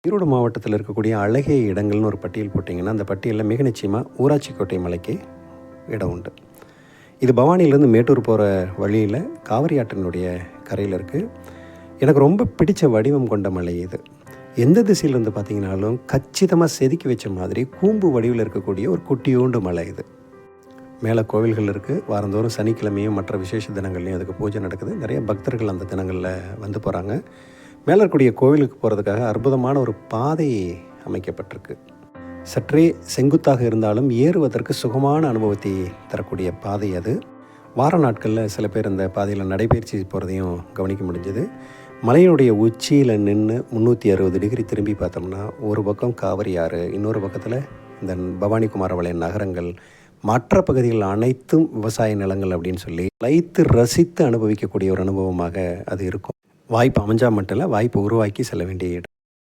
ஈரோடு மாவட்டத்தில் இருக்கக்கூடிய அழகிய இடங்கள்னு ஒரு பட்டியல் போட்டிங்கன்னா, அந்த பட்டியலில் மிக நிச்சயமாக ஊராட்சிக்கோட்டை மலைக்கு இடம் உண்டு. இது பவானியிலேருந்து மேட்டூர் போகிற வழியில் காவிரி ஆற்றினுடைய கரையில் இருக்குது. எனக்கு ரொம்ப பிடித்த வடிவம் கொண்ட மலை இது. எந்த திசையிலேருந்து பார்த்தீங்கன்னாலும் கச்சிதமாக செதுக்கி வச்ச மாதிரி கூம்பு வடிவில் இருக்கக்கூடிய ஒரு குட்டியோண்டு மலை இது. மேலே கோவில்கள் இருக்குது. வாரந்தோறும் சனிக்கிழமையும் மற்ற விசேஷ தினங்கள்லையும் அதுக்கு பூஜை நடக்குது. நிறைய பக்தர்கள் அந்த தினங்களில் வந்து போகிறாங்க. மேலே இருக்கக்கூடிய கோவிலுக்கு போகிறதுக்காக அற்புதமான ஒரு பாதை அமைக்கப்பட்டிருக்கு. சற்றே செங்குத்தாக இருந்தாலும் ஏறுவதற்கு சுகமான அனுபவத்தை தரக்கூடிய பாதை அது. வார நாட்களில் சில பேர் அந்த பாதையில் நடைபயிற்சி போகிறதையும் கவனிக்க முடிஞ்சது. மலையினுடைய உச்சியில் நின்று 360 டிகிரி திரும்பி பார்த்தோம்னா, ஒரு பக்கம் காவிரி ஆறு, இன்னொரு பக்கத்தில் இந்த பவானி குமாரபாளையம் நகரங்கள், மற்ற பகுதிகள் அனைத்தும் விவசாய நிலங்கள் அப்படின்னு சொல்லி லைத்து ரசித்து அனுபவிக்கக்கூடிய ஒரு அனுபவமாக அது இருக்கும். வாய்ப்பு அமைஞ்சால் மட்டும் இல்லை, வாய்ப்பு உருவாக்கி செல்ல வேண்டிய இடம்.